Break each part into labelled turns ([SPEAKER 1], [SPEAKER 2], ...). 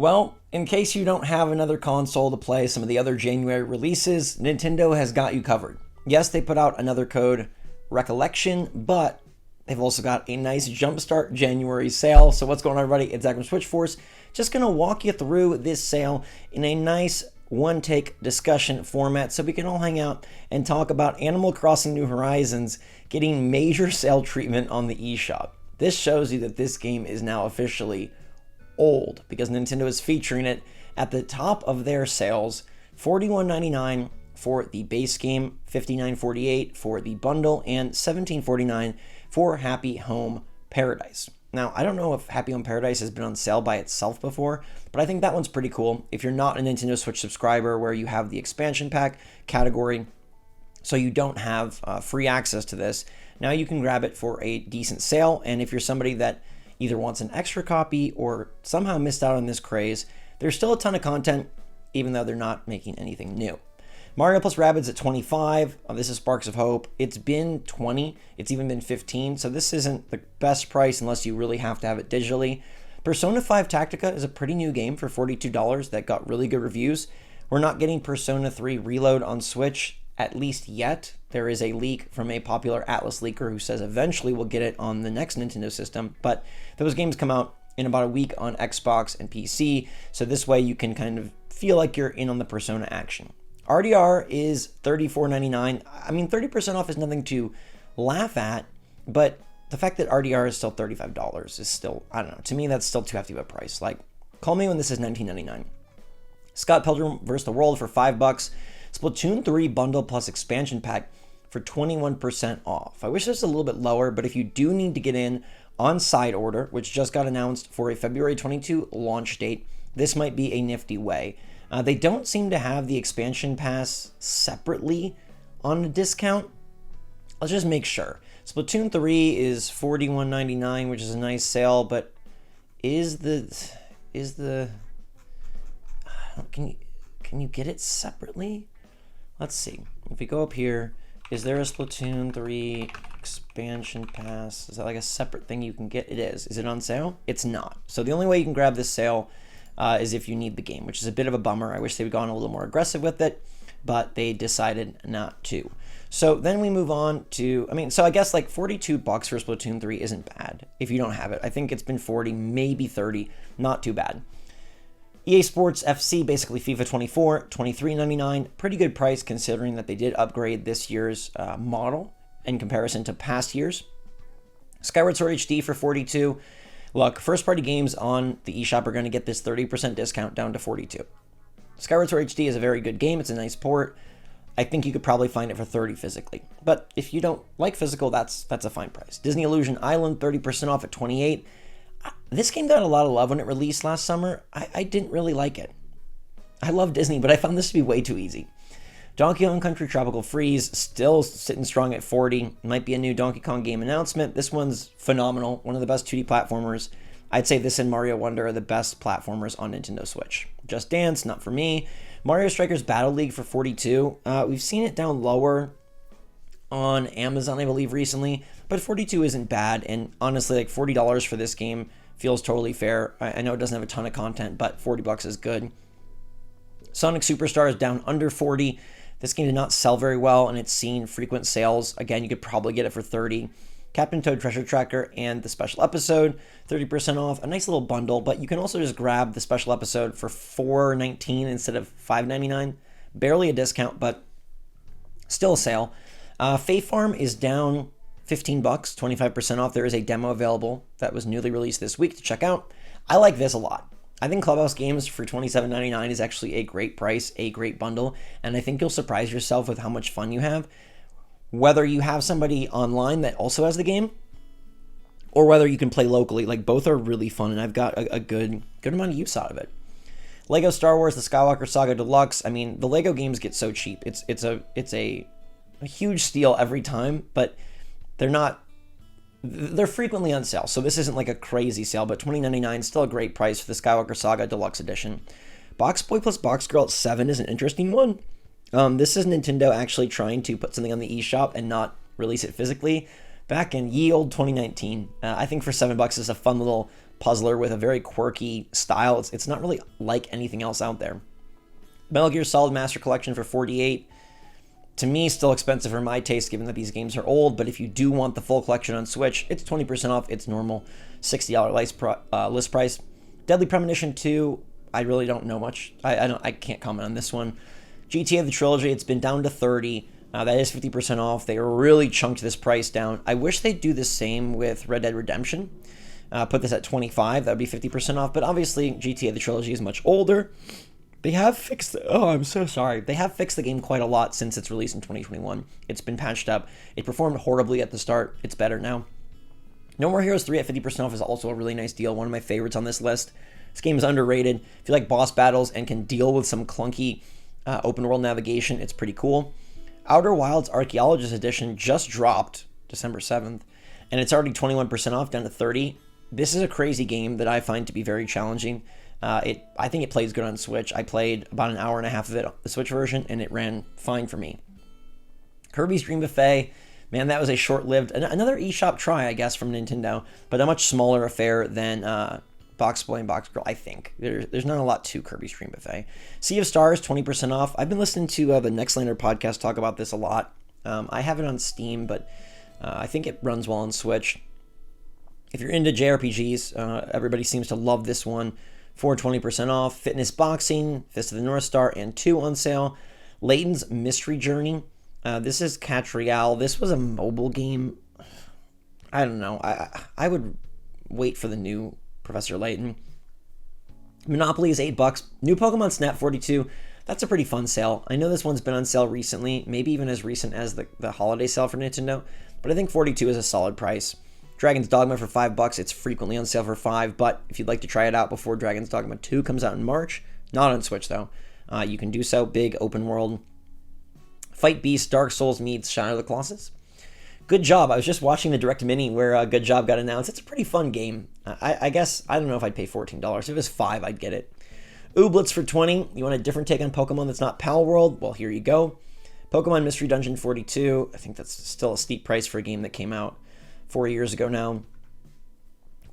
[SPEAKER 1] Well, in case you don't have another console to play some of the other January releases, Nintendo has got you covered. Yes, they put out another code, Recollection, but they've also got a nice Jumpstart January sale. So what's going on, everybody? It's Zach from SwitchForce. Just going to walk you through this sale in a nice one-take discussion format so we can all hang out and talk about Animal Crossing New Horizons getting major sale treatment on the eShop. This shows you that this game is now officially old because Nintendo is featuring it at the top of their sales, $41.99 for the base game, $59.48 for the bundle, and $17.49 for Happy Home Paradise. Now, I don't know if Happy Home Paradise has been on sale by itself before, but I think that one's pretty cool. If you're not a Nintendo Switch subscriber where you have the expansion pack category, so you don't have free access to this, now you can grab it for a decent sale. And if you're somebody that either wants an extra copy or somehow missed out on this craze, there's still a ton of content, even though they're not making anything new. Mario plus Rabbids at 25. This is Sparks of Hope. It's been 20. It's even been 15. So this isn't the best price unless you really have to have it digitally. Persona 5 Tactica is a pretty new game for $42 that got really good reviews. We're not getting Persona 3 Reload on Switch, at least yet. There is a leak from a popular Atlas leaker who says eventually we'll get it on the next Nintendo system. But those games come out in about a week on Xbox and PC. So this way you can kind of feel like you're in on the Persona action. RDR is $34.99. I mean, 30% off is nothing to laugh at, but the fact that RDR is still $35 is still, I don't know, to me that's still too hefty of a price. Like, call me when this is $19.99. Scott Pilgrim vs. the World for $5. Splatoon 3 bundle plus expansion pack for 21% off. I wish this was a little bit lower, but if you do need to get in on side order, which just got announced for a February 22 launch date, this might be a nifty way. They don't seem to have the expansion pass separately on a discount. Let's just make sure. Splatoon 3 is $41.99, which is a nice sale, but is the can you get it separately? Let's see. If we go up here, is there a Splatoon 3 expansion pass? Is that like a separate thing you can get? It is. Is it on sale? It's not. So the only way you can grab this sale is if you need the game, which is a bit of a bummer. I wish they would gone a little more aggressive with it, but they decided not to. So then we move on to, so I guess like $42 for Splatoon 3 isn't bad if you don't have it. I think it's been 40, maybe 30, not too bad. EA Sports FC, basically FIFA 24, $23.99. Pretty good price considering that they did upgrade this year's model in comparison to past years. Skyward Sword HD for $42. Look, first-party games on the eShop are going to get this 30% discount down to $42. Skyward Sword HD is a very good game. It's a nice port. I think you could probably find it for $30 physically. But if you don't like physical, that's a fine price. Disney Illusion Island, 30% off at $28. This game got a lot of love when it released last summer. I didn't really like it. I love Disney, but I found this to be way too easy. Donkey Kong Country Tropical Freeze, still sitting strong at $40. Might be a new Donkey Kong game announcement. This one's phenomenal. One of the best 2D platformers. I'd say this and Mario Wonder are the best platformers on Nintendo Switch. Just Dance, not for me. Mario Strikers Battle League for $42. We've seen it down lower on Amazon, I believe, recently, but $42 isn't bad. And honestly, like $40 for this game feels totally fair. I know it doesn't have a ton of content, but $40 is good. Sonic Superstars down under $40. This game did not sell very well, and it's seen frequent sales. Again, you could probably get it for $30. Captain Toad Treasure Tracker and the special episode, 30% off. A nice little bundle, but you can also just grab the special episode for $4.19 instead of $5.99. Barely a discount, but still a sale. Fae Farm is down $15, 25% off. There is a demo available that was newly released this week to check out. I like this a lot. I think Clubhouse Games for $27.99 is actually a great price, a great bundle, and I think you'll surprise yourself with how much fun you have. Whether you have somebody online that also has the game, or whether you can play locally, like both are really fun, and I've got a good amount of use out of it. Lego Star Wars: The Skywalker Saga Deluxe. I mean, the Lego games get so cheap. It's a huge steal every time, but they're frequently on sale, so this isn't like a crazy sale, but $20.99 is still a great price for the Skywalker Saga Deluxe Edition. Box Boy plus Box Girl at $7 is an interesting one. This is Nintendo actually trying to put something on the eShop and not release it physically. Back in ye old 2019, I think for $7 is a fun little puzzler with a very quirky style. It's not really like anything else out there. Metal Gear Solid Master Collection for $48. To me, still expensive for my taste, given that these games are old, but if you do want the full collection on Switch, it's 20% off its normal $60 list price. Deadly Premonition 2, I really don't know much. I can't comment on this one. GTA the Trilogy, it's been down to $30. That is 50% off. They really chunked this price down. I wish they'd do the same with Red Dead Redemption. Put this at $25, that would be 50% off, but obviously GTA the Trilogy is much older. They have fixed I'm so sorry. They have fixed the game quite a lot since its release in 2021. It's been patched up. It performed horribly at the start. It's better now. No More Heroes 3 at 50% off is also a really nice deal. One of my favorites on this list. This game is underrated. If you like boss battles and can deal with some clunky open world navigation, it's pretty cool. Outer Wilds Archaeologist Edition just dropped December 7th, and it's already 21% off, down to $30. This is a crazy game that I find to be very challenging. I think it plays good on Switch. I played about an hour and a half of it, the Switch version, and it ran fine for me. Kirby's Dream Buffet, man, that was a short-lived, another eShop try, I guess, from Nintendo, but a much smaller affair than Box Boy and Box Girl, I think. There's not a lot to Kirby's Dream Buffet. Sea of Stars, 20% off. I've been listening to the Nextlander podcast talk about this a lot. I have it on Steam, but I think it runs well on Switch. If you're into JRPGs, everybody seems to love this one. For 20% off. Fitness Boxing, Fist of the North Star, and 2 on sale. Layton's Mystery Journey. This is Catch Real. This was a mobile game. I don't know. I would wait for the new Professor Layton. Monopoly is $8. New Pokemon Snap 42. That's a pretty fun sale. I know this one's been on sale recently, maybe even as recent as the holiday sale for Nintendo, but I think 42 is a solid price. Dragon's Dogma for $5. It's frequently on sale for $5, but if you'd like to try it out before Dragon's Dogma 2 comes out in March, not on Switch though, you can do so. Big open world. Fight Beast Dark Souls meets Shadow of the Colossus. Good Job. I was just watching the Direct Mini where Good Job got announced. It's a pretty fun game. I guess, I don't know if I'd pay $14. If it was $5, I'd get it. Ooblets for $20. You want a different take on Pokemon that's not Pal World? Well, here you go. Pokemon Mystery Dungeon 42. I think that's still a steep price for a game that came out 4 years ago now.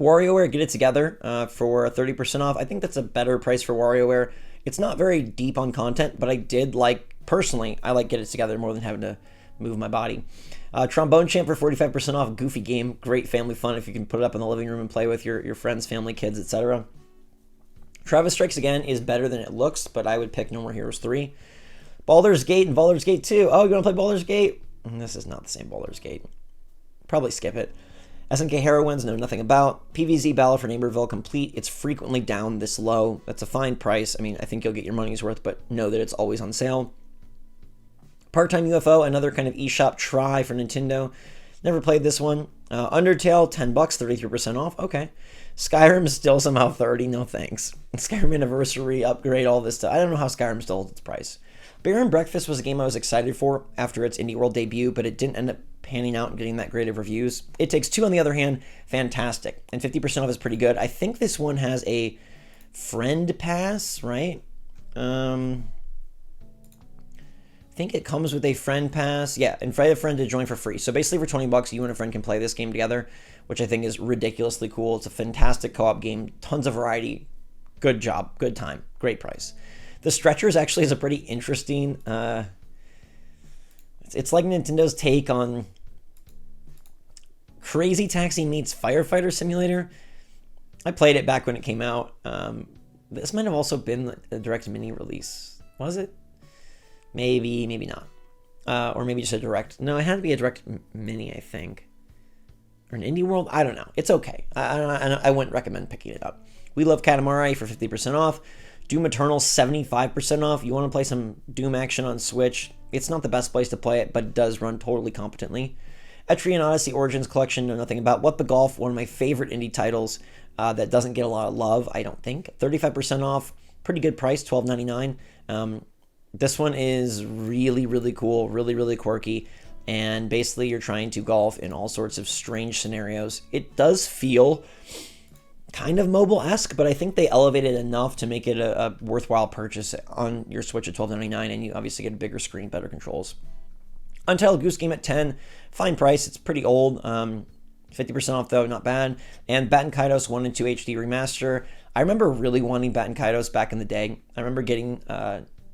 [SPEAKER 1] WarioWare Get It Together for 30% off. I think that's a better price for WarioWare. It's not very deep on content, but I did like, personally, I like Get It Together more than having to move my body. Trombone Champ for 45% off. Goofy game. Great family fun if you can put it up in the living room and play with your friends, family, kids, etc. Travis Strikes Again is better than it looks, but I would pick No More Heroes 3. Baldur's Gate and Baldur's Gate 2. Oh, you want to play Baldur's Gate? This is not the same Baldur's Gate. Probably skip it. SNK Heroines, know nothing about. PvZ Battle for Neighborville complete. It's frequently down this low. That's a fine price. I mean, I think you'll get your money's worth, but know that it's always on sale. Part-Time UFO, another kind of eShop try for Nintendo. Never played this one. Undertale, $10, 33% off. Okay. Skyrim still somehow 30. No thanks. Skyrim Anniversary, upgrade, all this stuff. I don't know how Skyrim still holds its price. Bear and Breakfast was a game I was excited for after its Indie World debut, but it didn't end up panning out and getting that great of reviews. It Takes Two, on the other hand, fantastic. And 50% off is pretty good. I think this one has a friend pass, right? I think it comes with a friend pass. Yeah, invite a friend to join for free. So basically for $20, you and a friend can play this game together, which I think is ridiculously cool. It's a fantastic co-op game. Tons of variety. Good job. Good time. Great price. The Stretchers actually is a pretty interesting... it's like Nintendo's take on Crazy Taxi meets Firefighter Simulator. I played it back when it came out. This might have also been a Direct Mini release. Was it? Maybe, maybe not. Or maybe just a Direct. No, it had to be a Direct Mini, I think. Or an Indie World? I don't know. It's okay. I wouldn't recommend picking it up. We Love Katamari for 50% off. Doom Eternal, 75% off. You want to play some Doom action on Switch? It's not the best place to play it, but it does run totally competently. Etrian Odyssey Origins Collection, know nothing about. What the Golf, one of my favorite indie titles that doesn't get a lot of love, I don't think. 35% off. Pretty good price, $12.99. This one is really, really cool, really, really quirky, and basically you're trying to golf in all sorts of strange scenarios. It does feel kind of mobile-esque, but I think they elevated enough to make it a worthwhile purchase on your Switch at $12.99, and you obviously get a bigger screen, better controls. Untitled Goose Game at $10, fine price. It's pretty old. 50% off though, not bad. And Batten Kaitos 1 and 2 HD Remaster. I remember really wanting Batten Kaitos back in the day. I remember getting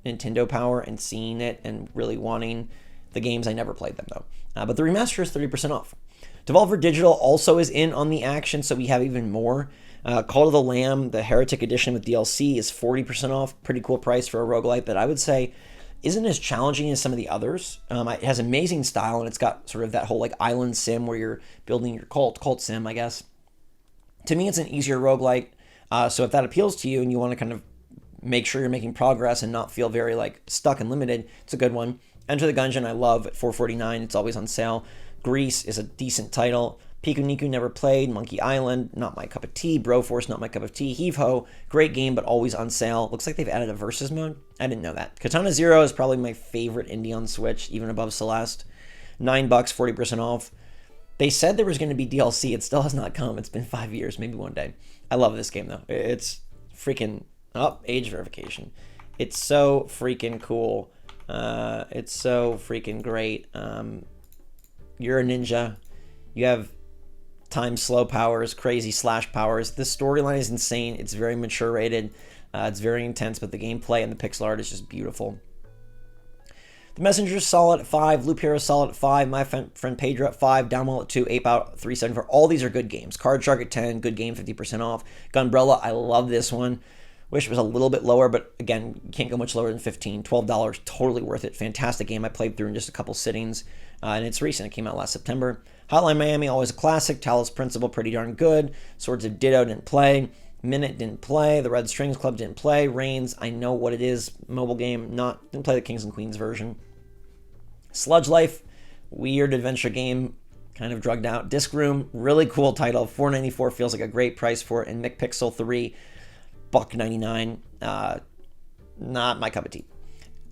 [SPEAKER 1] Nintendo Power and seeing it and really wanting the games. I never played them though. But the remaster is 30% off. Devolver Digital also is in on the action, so we have even more. Call of the Lamb, the Heretic Edition with DLC, is 40% off. Pretty cool price for a roguelite that I would say isn't as challenging as some of the others. It has amazing style, and it's got sort of that whole like island sim where you're building your cult sim, I guess. To me, it's an easier roguelite. So if that appeals to you and you want to kind of make sure you're making progress and not feel very like stuck and limited, it's a good one. Enter the Gungeon, I love at $4.49. It's always on sale. Grease is a decent title. Piku Niku, never played. Monkey Island, not my cup of tea. Broforce, not my cup of tea. Heave Ho, great game, but always on sale. Looks like they've added a versus mode. I didn't know that. Katana Zero is probably my favorite indie on Switch, even above Celeste. $9, 40% off. They said there was going to be DLC. It still has not come. It's been 5 years, maybe one day. I love this game, though. It's freaking... age verification. It's so freaking cool. It's so freaking great. You're a ninja. You have time slow powers, crazy slash powers. The storyline is insane. It's very mature rated. It's very intense, but the gameplay and the pixel art is just beautiful. The Messenger's solid at 5. Loop Hero solid at 5. My friend Pedro at 5. Downwell at 2. Ape Out 374. All these are good games. Card Shark at 10. Good game, 50% off. Gunbrella, I love this one. Wish it was a little bit lower, but again, you can't go much lower than $15. $12, totally worth it. Fantastic game I played through in just a couple sittings, and it's recent. It came out last September. Hotline Miami, always a classic. Talos Principle, pretty darn good. Swords of Ditto, didn't play. Minute, didn't play. The Red Strings Club, didn't play. Reigns, I know what it is. Mobile game, didn't play the Kings and Queens version. Sludge Life, weird adventure game, kind of drugged out. Disc Room, really cool title. $4.94 feels like a great price for it. And McPixel 3, $1.99. Not my cup of tea.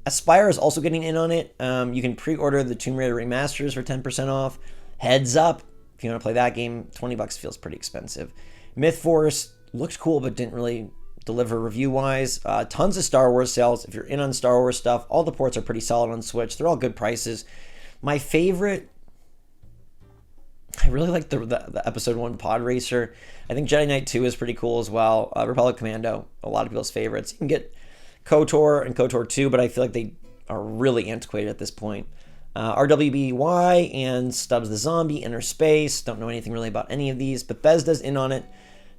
[SPEAKER 1] Aspire is also getting in on it. You can pre-order the Tomb Raider remasters for 10% off. Heads Up, if you want to play that game, $20 feels pretty expensive. Myth Force looked cool, but didn't really deliver review-wise. Tons of Star Wars sales. If you're in on Star Wars stuff, all the ports are pretty solid on Switch. They're all good prices. My favorite, I really like the Episode 1 Pod Racer. I think Jedi Knight 2 is pretty cool as well. Republic Commando, a lot of people's favorites. You can get KOTOR and KOTOR 2, but I feel like they are really antiquated at this point. RWBY and Stubbs the Zombie, Inner Space. Don't know anything really about any of these. Bethesda's in on it.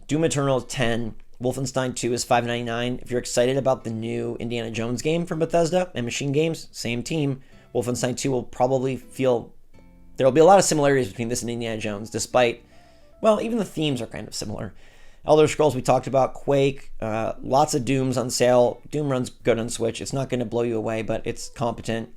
[SPEAKER 1] Doom Eternal is 10. Wolfenstein 2 is $5.99. If you're excited about the new Indiana Jones game from Bethesda and Machine Games, same team, Wolfenstein 2 will probably feel... There will be a lot of similarities between this and Indiana Jones, despite... Well, even the themes are kind of similar. Elder Scrolls we talked about, Quake, lots of Dooms on sale. Doom runs good on Switch. It's not going to blow you away, but it's competent.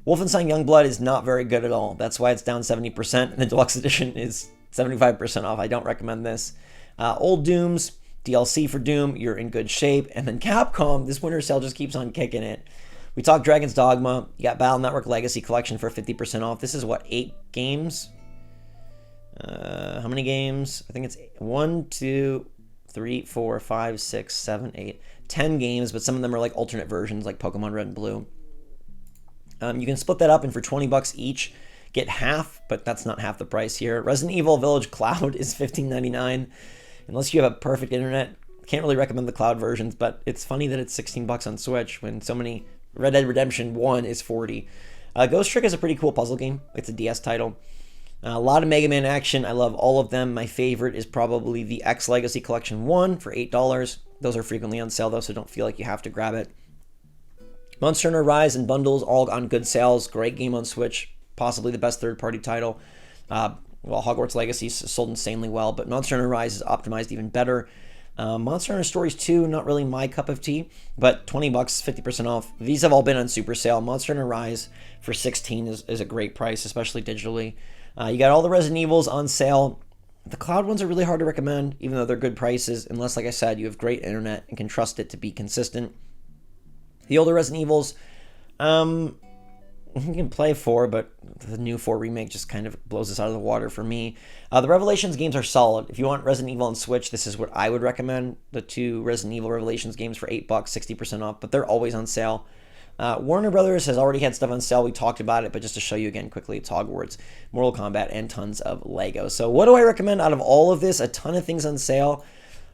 [SPEAKER 1] Wolfenstein Youngblood is not very good at all. That's why it's down 70%, and the Deluxe Edition is 75% off. I don't recommend this. Old Dooms, DLC for Doom, you're in good shape. And then Capcom, this winter sale just keeps on kicking it. We talked Dragon's Dogma. You got Battle Network Legacy Collection for 50% off. This is what, 8 games? How many games? I think it's 1, 2, 3, 4, 5, 6, 7, 8, 10 games, but some of them are like alternate versions, like Pokemon Red and Blue. You can split that up, and for $20 each, get half, but that's not half the price here. Resident Evil Village Cloud is $15.99. Unless you have a perfect internet, can't really recommend the cloud versions, but it's funny that it's $16 on Switch when so many... Red Dead Redemption 1 is $40. Ghost Trick is a pretty cool puzzle game. It's a DS title. A lot of Mega Man action. I love all of them. My favorite is probably the X Legacy Collection 1 for $8. Those are frequently on sale, though, so don't feel like you have to grab it. Monster Hunter Rise and bundles, all on good sales. Great game on Switch. Possibly the best third-party title. Hogwarts Legacy sold insanely well, but Monster Hunter Rise is optimized even better. Monster Hunter Stories 2, not really my cup of tea, but $20, 50% off. These have all been on super sale. Monster Hunter Rise for $16 is a great price, especially digitally. You got all the Resident Evils on sale. The cloud ones are really hard to recommend, even though they're good prices, unless, like I said, you have great internet and can trust it to be consistent. The older Resident Evils, you can play 4, but the new 4 remake just kind of blows us out of the water for me. The Revelations games are solid. If you want Resident Evil on Switch, this is what I would recommend. The 2 Resident Evil Revelations games for $8, 60% off, but they're always on sale. Warner Brothers has already had stuff on sale. We talked about it, but just to show you again quickly, it's Hogwarts, Mortal Kombat, and tons of Lego. So what do I recommend out of all of this? A ton of things on sale.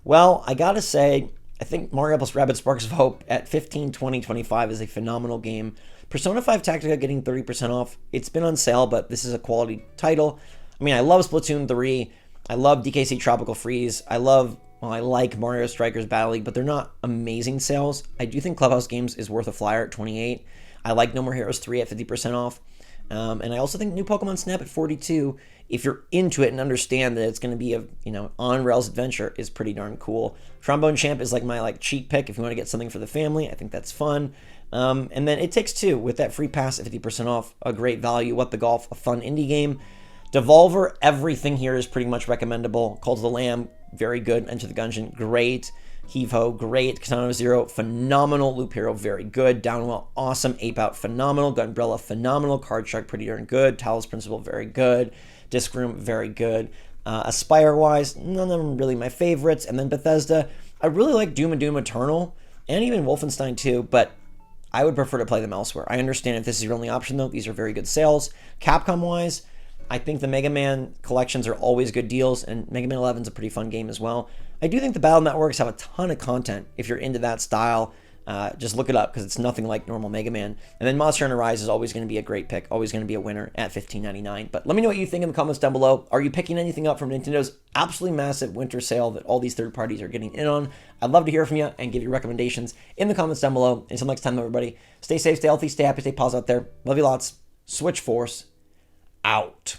[SPEAKER 1] Well, I gotta say, I think Mario + Rabbids Sparks of Hope at 15, 20, 25 is a phenomenal game. Persona 5 Tactica getting 30% off. It's been on sale, but this is a quality title. I mean, I love Splatoon 3. I love DKC Tropical Freeze. I like Mario Strikers Battle League, but they're not amazing sales. I do think Clubhouse Games is worth a flyer at 28. I like No More Heroes 3 at 50% off. And I also think New Pokemon Snap at 42, if you're into it and understand that it's going to be a, on-rails adventure, is pretty darn cool. Trombone Champ is like my cheat pick if you want to get something for the family. I think that's fun. And then It Takes Two with that free pass at 50% off, a great value. What the Golf, a fun indie game. Devolver, everything here is pretty much recommendable. Cult of the Lamb, very good. Enter the Gungeon, great. Heave-Ho, great. Katana Zero, phenomenal. Loop Hero, very good. Downwell, awesome. Ape Out, phenomenal. Gunbrella, phenomenal. Card Shark, pretty darn good. Talos Principle, very good. Disc Room, very good. Aspire-wise, none of them really my favorites. And then Bethesda, I really like Doom and Doom Eternal, and even Wolfenstein 2, but I would prefer to play them elsewhere. I understand if this is your only option, though. These are very good sales. Capcom-wise, I think the Mega Man collections are always good deals, and Mega Man 11 is a pretty fun game as well. I do think the Battle Networks have a ton of content if you're into that style. Just look it up because it's nothing like normal Mega Man. And then Monster Hunter Rise is always going to be a great pick, always going to be a winner at $15.99. But let me know what you think in the comments down below. Are you picking anything up from Nintendo's absolutely massive winter sale that all these third parties are getting in on? I'd love to hear from you and give you recommendations in the comments down below. Until next time, everybody, stay safe, stay healthy, stay happy, stay positive out there. Love you lots. SwitchForce out.